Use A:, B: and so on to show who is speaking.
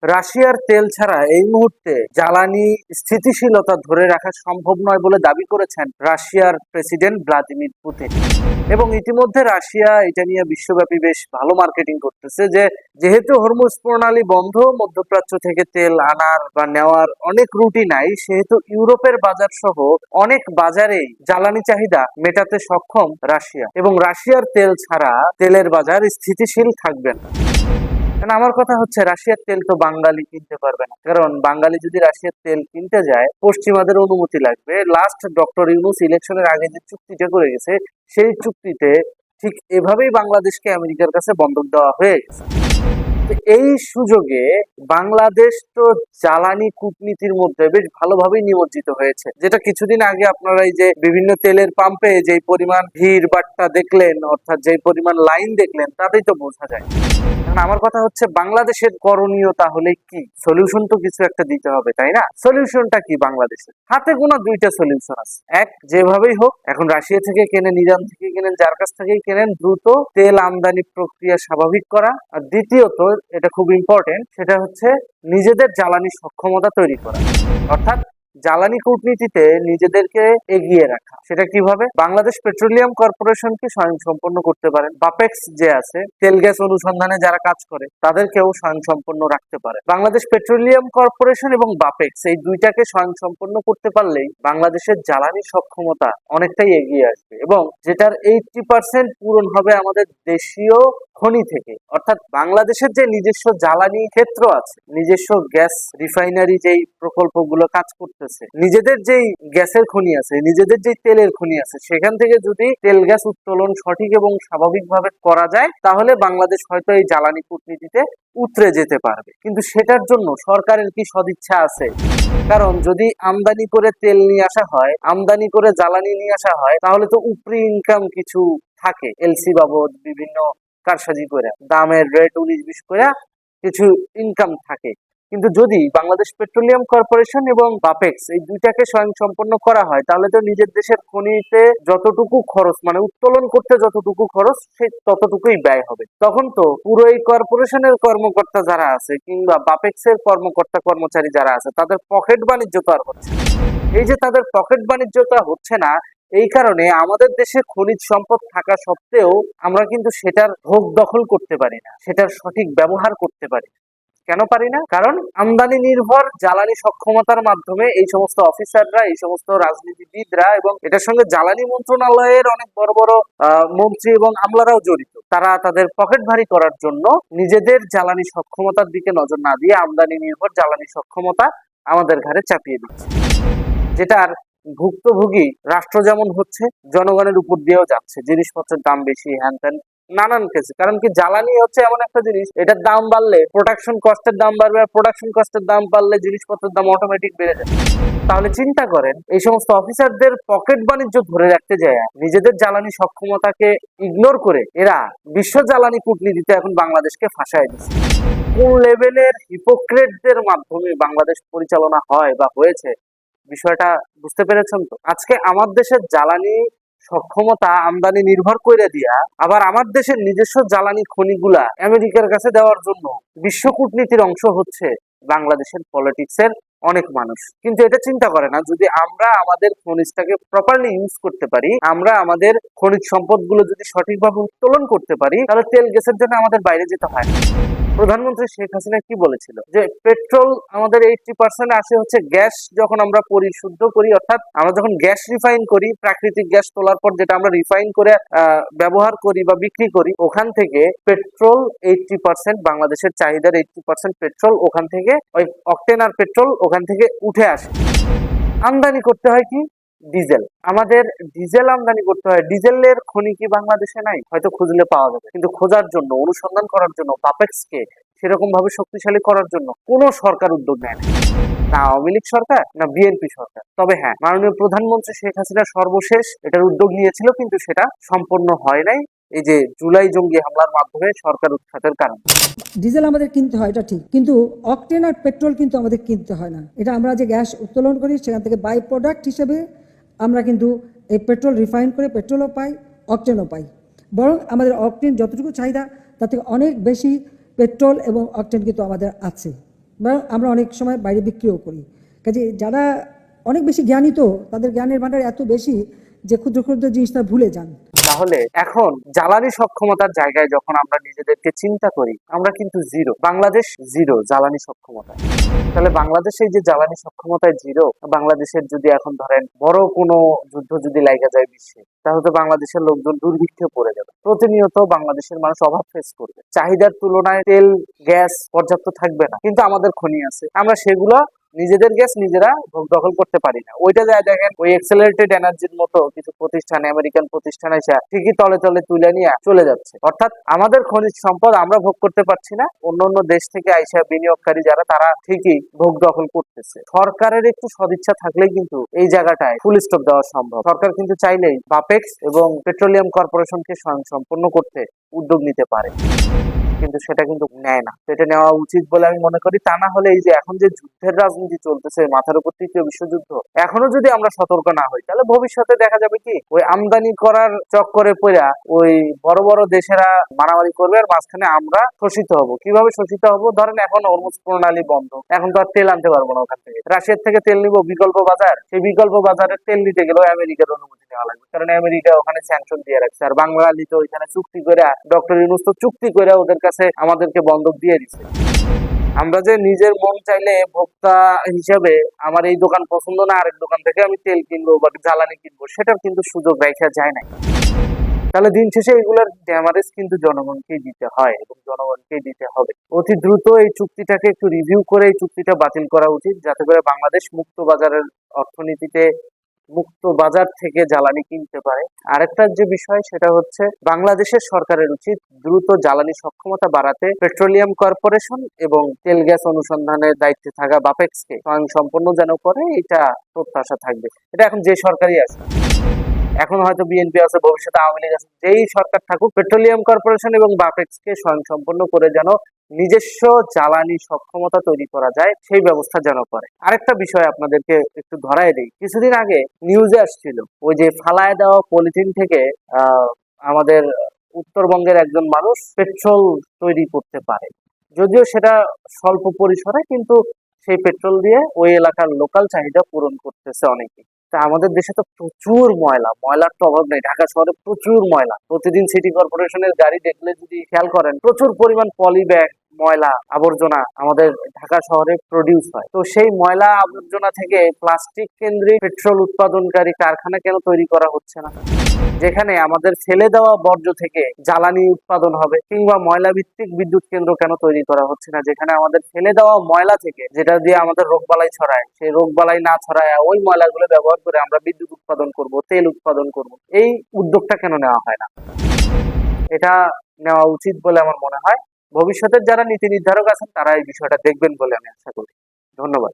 A: রাশিয়ার তেল ছাড়া এই মুহূর্তে জ্বালানি স্থিতিশীলতা ধরে রাখা সম্ভব নয় বলে দাবি করেছেন রাশিয়ার প্রেসিডেন্ট ভ্লাদিমির পুতিন। এবং ইতিমধ্যে রাশিয়া এটা নিয়ে বিশ্বব্যাপী বেশ ভালো মার্কেটিং করতেছে যে যেহেতু হরমুজ প্রণালী বন্ধ, মধ্যপ্রাচ্য থেকে তেল আনার বা নেওয়ার অনেক রুটই নাই, সেহেতু ইউরোপের বাজার সহ অনেক বাজারেই জ্বালানি চাহিদা মেটাতে সক্ষম রাশিয়া, এবং রাশিয়ার তেল ছাড়া তেলের বাজার স্থিতিশীল থাকবে না। কারণ আমার কথা হচ্ছে, রাশিয়ার তেল তো বাঙালি কিনতে পারবে না, কারণ বাঙালি যদি রাশিয়ার তেল কিনতে যায় পশ্চিমাদের অনুমতি লাগবে। লাস্ট ডক্টর ইউনূস ইলেকশনের আগে যে চুক্তিটা করে গেছে, সেই চুক্তিতে ঠিক এভাবেই বাংলাদেশকে আমেরিকার কাছে বন্ধক দেওয়া হয়ে গেছে। এই সুযোগে বাংলাদেশ তো জ্বালানি কূটনীতির মধ্যে বেশ ভালোভাবেই নিমজ্জিত হয়েছে, যেটা কিছুদিন আগে আপনারা এই যে বিভিন্ন তেলের পাম্পে যে পরিমাণ ভিড় বাট্টা দেখলেন, অর্থাৎ যে পরিমাণ লাইন দেখলেন, তাতেই তো বোঝা যায়। কারণ আমার কথা হচ্ছে, বাংলাদেশের করণীয় তাহলে কি? সলিউশন তো কিছু একটা দিতে হবে, তাই না? সলিউশনটা কি? বাংলাদেশের হাতে গোনা দুইটা সলিউশন আছে। এক, যেভাবেই হোক এখন রাশিয়া থেকে কেনেন, ইরান থেকে কেনেন, যার কাছ থেকেই কেনেন, দ্রুত তেল আমদানি প্রক্রিয়া স্বাভাবিক করা। আর দ্বিতীয়ত, এটা খুব ইম্পর্টেন্ট, সেটা হচ্ছে নিজেদের জ্বালানি সক্ষমতা তৈরি করা, অর্থাৎ জ্বালানি কূটনীতিতে নিজেদেরকে এগিয়ে রাখা। সেটা কিভাবে? বাংলাদেশ পেট্রোলিয়াম কর্পোরেশনকে স্বয়ংসম্পূর্ণ করতে পারেন। বাপেক্স যে আছে, তেল গ্যাস অনুসন্ধানে যারা কাজ করে, তাদেরকেও স্বয়ংসম্পূর্ণ রাখতে পারে। বাংলাদেশ পেট্রোলিয়াম কর্পোরেশন এবং বাপেক্স এই দুইটাকে স্বয়ংসম্পূর্ণ করতে পারলেই বাংলাদেশের জ্বালানি সক্ষমতা অনেকটাই এগিয়ে আসবে, এবং যেটার 80% পূরণ হবে আমাদের দেশীয় খনি থেকে। অর্থাৎ বাংলাদেশের যে নিজস্ব জ্বালানি ক্ষেত্র আছে, নিজস্ব গ্যাস রিফাইনারি যেই প্রকল্পগুলো কাজ করতেছে, নিজেদের যেই গ্যাসের খনি আছে, নিজেদের যেই তেলের খনি আছে, সেখান থেকে যদি তেল গ্যাস উত্তোলন সঠিক এবং স্বাভাবিকভাবে করা যায়, তাহলে বাংলাদেশ হয়তো এই জ্বালানি কূটনীতিতে উতরে যেতে পারবে। কিন্তু সেটার জন্য সরকারের কি সদিচ্ছা আছে? কারণ যদি আমদানি করে তেল নিয়ে আসা হয়, আমদানি করে জ্বালানি নিয়ে আসা হয়, তাহলে তো উপরি ইনকাম কিছু থাকে, এলসি বাবদ বিভিন্ন কারসাজি করে দামের রেট 19-20 করে কিছু ইনকাম থাকে। কিন্তু যদি বাংলাদেশ পেট্রোলিয়াম কর্পোরেশন এবং বাপেক্স এই দুইটাকে স্বয়ংসম্পন্ন করা হয়, তাহলে তো নিজের দেশের খনিতে যতটুকু খরচ, মানে উত্তোলন করতে যতটুকু খরচ, সেই ততটুকুই ব্যয় হবে। তখন তো পুরো এই কর্পোরেশনের কর্মকর্তা যারা আছে, কিংবা বাপেক্সের কর্মকর্তা কর্মচারী যারা আছে, তাদের পকেট বাণিজ্য তো আর হচ্ছে না। এই যে তাদের পকেট বাণিজ্যটা হচ্ছে না, এই কারণে আমাদের দেশে খনিজ সম্পদ থাকা সত্ত্বেও আমরা কিন্তু সেটার ভোগ দখল করতে পারি না, সেটার সঠিক ব্যবহার করতে পারি না। কেন পারি না? কারণ আমদানি নির্ভর জ্বালানি সক্ষমতার মাধ্যমে এই সমস্ত অফিসাররা, এই সমস্ত রাজনীতিবিদরা, এবং এটার সঙ্গে জ্বালানি মন্ত্রণালয়ের অনেক বড় বড় মন্ত্রী এবং আমলারাও জড়িত। তারা তাদের পকেট ভারী করার জন্য নিজেদের জ্বালানি সক্ষমতার দিকে নজর না দিয়ে আমদানি নির্ভর জ্বালানি সক্ষমতা আমাদের ঘাড়ে চাপিয়ে দিচ্ছে, যেটার ভুক্তভোগী রাষ্ট্র যেমন হচ্ছে, জনগণের উপর দিয়েও যাচ্ছে। জিনিসপত্রের দাম বেশি, হ্যান ত্যান নানান কেসে। কারণ কি, জ্বালানি হচ্ছে এমন একটা জিনিস, এটার দাম বাড়লে প্রোডাকশন কস্টের দাম বাড়বে, আর প্রোডাকশন কস্টের দাম বাড়লে জিনিসপত্রের দাম অটোমেটিক বেড়ে যাবে। তাহলে চিন্তা করেন, এই সমস্ত অফিসারদের পকেট বাণিজ্য ধরে রাখতে যায় নিজেদের জ্বালানি সক্ষমতাকে ইগনোর করে এরা বিশ্ব জ্বালানি কূটনীতিতে এখন বাংলাদেশকে ফাঁসায় দিচ্ছে। কোন লেভেলের হিপোক্রেটদের মাধ্যমে বাংলাদেশ পরিচালনা হয় বা হয়েছে, বিষয়টা বুঝতে পেরেছেন তো? আজকে আমার দেশের জ্বালানি সক্ষমতা আমদানি নির্ভর করে দিয়া, আবার আমার দেশের নিজস্ব জ্বালানি খনিগুলা আমেরিকার কাছে দেওয়ার জন্য বিশ্ব কূটনীতির অংশ হচ্ছে বাংলাদেশের পলিটিক্সের অনেক মানুষ। কিন্তু এটা চিন্তা করে না, যদি আমরা আমাদের খনিজটাকে প্রপারলি ইউজ করতে পারি, আমরা আমাদের খনিজ সম্পদগুলো যদি সঠিকভাবে উত্তোলন করতে পারি, তাহলে তেল গ্যাসের জন্য আমাদের বাইরে যেতে হয় না। প্রধানমন্ত্রী শেখ হাসিনা কি বলেছিল, যে পেট্রোল আমাদের 80% আসে হচ্ছে গ্যাস যখন আমরা পরিশুদ্ধ করি, অর্থাৎ আমরা যখন গ্যাস রিফাইন করি, প্রাকৃতিক গ্যাস তোলার পর যেটা আমরা রিফাইন করে ব্যবহার করি বা বিক্রি করি, ওখান থেকে পেট্রোল 80%, বাংলাদেশের চাহিদার 80% পেট্রোল ওখান থেকে, ওই অকটেন আর পেট্রোল ওখান থেকে উঠে আসে। আমদানি করতে হয় কি? ডিজেল। আমাদের ডিজেল আমদানি করতে হয়। ডিজেলের খনি কি বাংলাদেশে নাই? হয়তো খুঁজলে পাওয়া যাবে, কিন্তু খোঁজার জন্য, অনুসন্ধান করার জন্য, বাপেক্সকে সেরকম ভাবে শক্তিশালী করার জন্য কোনো সরকার উদ্যোগ নেয় না, না আওয়ামী লীগ সরকার, না বিএনপি সরকার। তবে হ্যাঁ, মাননীয় প্রধানমন্ত্রী শেখ হাসিনা সর্বশেষ এটার উদ্যোগ নিয়েছিল, কিন্তু সেটা সম্পন্ন হয় নাই, এই যে জুলাই জঙ্গি হামলার মাধ্যমে সরকার উৎখাতের কারণে।
B: ডিজেল আমাদের কিনতে হয়, এটা ঠিক, কিন্তু অকটেন আর পেট্রোল কিন্তু আমাদের কিনতে হয় না। এটা আমরা যে গ্যাস উত্তোলন করি, সেখান থেকে বাই প্রোডাক্ট হিসেবে আমরা কিন্তু এই পেট্রোল রিফাইন করে পেট্রোলও পাই, অকটেনও পাই। বরং আমাদের অকটেন যতটুকু চাহিদা, তার থেকে অনেক বেশি পেট্রোল এবং অকটেন কিন্তু আমাদের আছে। বা আমরা অনেক সময় বাইরে বিক্রিও করি। কাজে যারা অনেক বেশি জ্ঞানী, তো তাদের জ্ঞানের ভান্ডার এত বেশি যে ক্ষুদ্র ক্ষুদ্র জিনিস তারা ভুলে যান।
A: তাহলে এখন জ্বালানি সক্ষমতার জায়গায় যখন আমরা নিজেদেরকে চিন্তা করি, আমরা কিন্তু জিরো। বাংলাদেশ জিরো জ্বালানি সক্ষমতায়। তাহলে বাংলাদেশে এই যে জ্বালানি সক্ষমতায় জিরো, বাংলাদেশের যদি এখন ধরেন বড় কোনো যুদ্ধ যদি লাগা যায় বিশ্বে, তাহলে তো বাংলাদেশের লোকজন দুর্ভিক্ষে পড়ে যাবে। প্রতিনিয়ত বাংলাদেশের মানুষ অভাব ফেস করবে, চাহিদার তুলনায় তেল গ্যাস পর্যাপ্ত থাকবে না। কিন্তু আমাদের খনি আছে, আমরা সেগুলো নিজেদের গ্যাস নিজেরা ভোগ দখল করতে পারি না। ওইটা যায় দেখেন ওই এক্সেলারেটেড এনার্জির মতো কিছু প্রতিষ্ঠান, আমেরিকান প্রতিষ্ঠান এসে ঠিকই তলে তলে তুলে নিয়ে চলে যাচ্ছে। অর্থাৎ আমাদের খনিজ সম্পদ আমরা ভোগ করতে পারছি না, অন্য অন্য দেশ থেকে আইসা বিনিয়োগকারী যারা তারা ঠিকই ভোগ দখল করতেছে। সরকারের একটু সদিচ্ছা থাকলে কিন্তু এই জায়গাটায় ফুল স্টপ দেওয়া সম্ভব। সরকার কিন্তু চাইলেই বাপেক্স এবং পেট্রোলিয়াম কর্পোরেশনকে স্বয়ংসম্পূর্ণ করতে উদ্যোগ নিতে পারে, কিন্তু সেটা কিন্তু নেয় না। সেটা নেওয়া উচিত বলে আমি মনে করি। তা না হলে এই যে এখন যে যুদ্ধের রাজনীতি চলতেছে, মাথার উপর তৃতীয় বিশ্বযুদ্ধ, এখনো যদি আমরা সতর্ক না হই, তাহলে ভবিষ্যতে দেখা যাবে কি ওই আমদানি করার চক্করে পড়া ওই বড় বড় দেশেরা মারামারি করবে, আর মাঝখানে আমরা শোষিত হব। কিভাবে শোষিত হব? ধরেন এখন হরমুজ প্রণালী বন্ধ, এখন তো আর তেল আনতে পারবো না ওখান থেকে। রাশিয়ার থেকে তেল নিব বিকল্প বাজার, সেই বিকল্প বাজারে তেল নিতে গেলেও আমেরিকার অনুমতি নেওয়া লাগবে, কারণ আমেরিকা ওখানে স্যাংশন দিয়ে রাখছে। আর বাঙালি তো ওইখানে চুক্তি করে, ডক্টর ইউনূস তো চুক্তি করে ওদের কাছে আমাদেরকে বন্ধক দিয়ে দিচ্ছে। আমরা যে নিজের মন চাইলে ভোক্তা হিসাবে আমার এই দোকান পছন্দ না, আরেক দোকান থেকে আমি তেল কিনবো বা জ্বালানি কিনবো, সেটার কিন্তু সুযোগ রাখা যায় না। তাহলে দিন শেষে এগুলোর ড্যামারেজ কিন্তু জনগণকেই দিতে হয় এবং জনগণকেই দিতে হবে। অতি দ্রুত এই চুক্তিটাকে একটু রিভিউ করে এই চুক্তিটা বাতিল করা উচিত, যাতে করে বাংলাদেশ মুক্ত বাজারের অর্থনীতিতে মুক্ত বাজার থেকে জ্বালানি কিনতে পারে। আরেকটা যে বিষয় সেটা হচ্ছে বাংলাদেশের সরকারের উচিত দ্রুত জ্বালানি সক্ষমতা বাড়াতে পেট্রোলিয়াম কর্পোরেশন এবং তেল গ্যাস অনুসন্ধানের দায়িত্বে থাকা বাপেক্সকে স্বয়ংসম্পূর্ণ যেন করে, এটা প্রত্যাশা থাকবে। এটা এখন যে সরকারই আছে, এখন হয়তো বিএনপি আছে, ভবিষ্যতে আওয়ামী লীগ আছে, যেই সরকার থাকুক পেট্রোলিয়াম কর্পোরেশন এবং বাপেক্সকে স্বয়ংসম্পূর্ণ করে যেন নিজস্ব জ্বালানি সক্ষমতা তৈরি করা যায়, সেই ব্যবস্থা যেন করে। আরেকটা বিষয় আপনাদেরকে একটু ধরায় দিই, কিছুদিন আগে নিউজে আসছিল ওই যে ফালায় দেওয়া পলিথিন থেকে আমাদের উত্তরবঙ্গের একজন মানুষ পেট্রোল তৈরি করতে পারে। যদিও সেটা স্বল্প পরিসরে, কিন্তু সেই পেট্রোল দিয়ে ওই এলাকার লোকাল চাহিদা পূরণ করতেছে অনেকে। তা আমাদের দেশে তো প্রচুর ময়লা, ময়লার তো অভাব নেই। ঢাকা শহরে প্রচুর ময়লা, প্রতিদিন সিটি কর্পোরেশনের গাড়ি দেখলে যদি খেয়াল করেন, প্রচুর পরিমাণ পলি ব্যাগ, ময়লা আবর্জনা আমাদের ঢাকা শহরে প্রডিউস হয়। তো সেই ময়লা আবর্জনা থেকে প্লাস্টিক কেন্দ্রিক পেট্রোল উৎপাদনকারী কারখানা কেন তৈরি করা হচ্ছে না, যেখানে আমাদের ফেলে দেওয়া বর্জ্য থেকে জ্বালানি উৎপাদন হবে? কিংবা ময়লা ভিত্তিক বিদ্যুৎ কেন্দ্র কেন তৈরি করা হচ্ছে না, যেখানে আমাদের ফেলে দেওয়া ময়লা থেকে, যেটা দিয়ে আমাদের রোগবালাই ছড়ায়, সেই রোগবালাই না ছড়ায় ওই ময়লাগুলো ব্যবহার করে আমরা বিদ্যুৎ উৎপাদন করব, তেল উৎপাদন করব? এই উদ্যোগটা কেন নেওয়া হয় না? এটা নেওয়া উচিত বলে আমার মনে হয়। ভবিষ্যতের যারা নীতি নির্ধারক আছেন তারা এই বিষয়টা দেখবেন বলে আমি আশা করি। ধন্যবাদ।